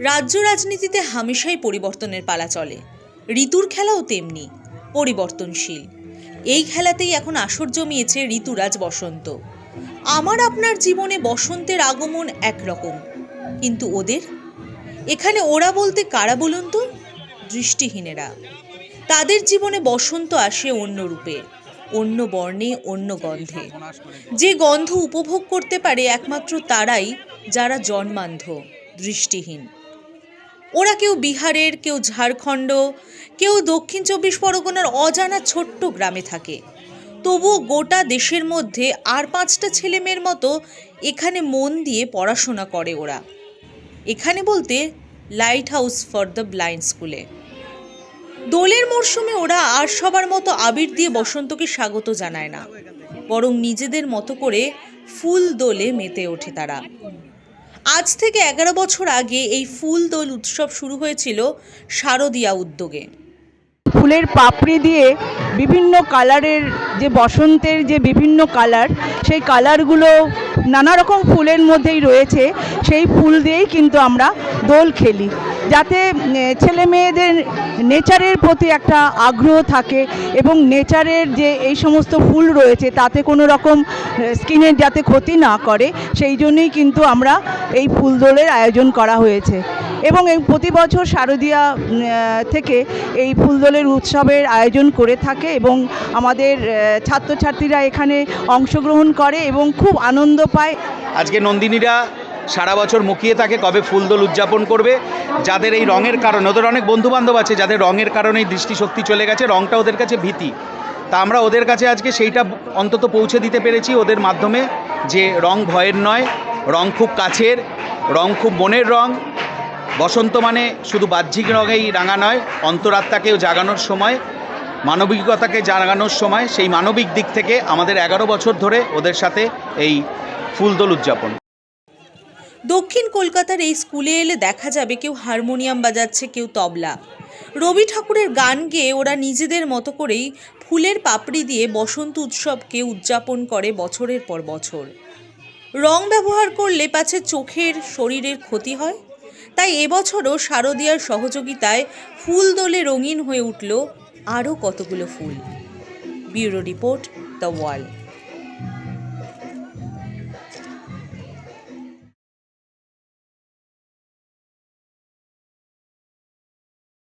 রাজ্য রাজনীতিতে হামেশাই পরিবর্তনের পালা চলে। ঋতুর খেলাও তেমনি পরিবর্তনশীল। এই খেলাতেই এখন আসর জমিয়েছে ঋতুরাজ বসন্ত। আমার আপনার জীবনে বসন্তের আগমন একরকম, কিন্তু ওদের এখানে ওরা বলতে কারা বলুন তো? দৃষ্টিহীনেরা। তাদের জীবনে বসন্ত আসে অন্য রূপে, অন্য বর্ণে, অন্য গন্ধে। যে গন্ধ উপভোগ করতে পারে একমাত্র তারাই, যারা জন্মান্ধ, দৃষ্টিহীন। ওরা কেউ বিহারের, কেউ ঝাড়খণ্ড, কেউ দক্ষিণ 24 পরগনার অজানা ছোট্ট গ্রামে থাকে। তবুও গোটা দেশের মধ্যে আর 5টা ছেলেমেয়ের মতো এখানে মন দিয়ে পড়াশোনা করে ওরা। এখানে বলতে light house for the blind স্কুলে। দোলের মরশুমে ওরা আর সবার মতো আবির দিয়ে বসন্তকে স্বাগত জানায় না, বরং নিজেদের মতো করে ফুল দোলে মেতে ওঠে তারা। আজ থেকে 11 বছর আগে এই ফুল দোল উৎসব শুরু হয়েছিল শারদীয়া উদ্যোগে। ফুলের পাপড়ি দিয়ে বিভিন্ন কালারের, যে বসন্তের যে বিভিন্ন কালার, সেই কালারগুলো নানা রকম ফুলের মধ্যেই রয়েছে। সেই ফুল দিয়েই কিন্তু আমরা দোল খেলি, যাতে ছেলে মেয়েদের নেচারের প্রতি একটা আগ্রহ থাকে এবং নেচারের যে এই সমস্ত ফুল রয়েছে তাতে কোনো রকম স্কিনের যাতে ক্ষতি না করে, সেই জন্যই কিন্তু আমরা এই ফুল দোলের আয়োজন করা হয়েছে। এবং এই প্রতি বছর শারদীয়া থেকে এই ফুলদোলের উৎসবের আয়োজন করে থাকে এবং আমাদের ছাত্রছাত্রীরা এখানে অংশগ্রহণ করে এবং খুব আনন্দ পায়। আজকে নন্দিনীরা সারা বছর মুখিয়ে থাকে কবে ফুলদোল উদযাপন করবে। যাদের এই রঙের কারণে, ওদের অনেক বন্ধুবান্ধব আছে যাদের রঙের কারণেই দৃষ্টিশক্তি চলে গেছে, রঙটা ওদের কাছে ভীতি। তা আমরা ওদের কাছে আজকে সেইটা অন্তত পৌঁছে দিতে পেরেছি ওদের মাধ্যমে, যে রং ভয়ের নয়, রং খুব কাছের, রং খুব মনের রং। বসন্ত মানে শুধু বাহ্যিক রঙেই রাঙা নয়, অন্তরাত্মাকেও জাগানোর সময়, মানবিকতাকে জাগানোর সময়। সেই মানবিক দিক থেকে আমাদের 11 বছর ধরে ওদের সাথে এই ফুলদোল উদযাপন। দক্ষিণ কলকাতার এই স্কুলে এলে দেখা যাবে কেউ হারমোনিয়াম বাজাচ্ছে, কেউ তবলা। রবি ঠাকুরের গান গেয়ে ওরা নিজেদের মতো করেই ফুলের পাপড়ি দিয়ে বসন্ত উৎসবকে উদযাপন করে বছরের পর বছর। রং ব্যবহার করলে পাছে চোখের, শরীরের ক্ষতি হয়, তাই এবছরও শারদীয়ার সহযোগিতায় ফুল দোলে রঙিন হয়ে উঠল আরও কতগুলো ফুল। Bureau report, The wall.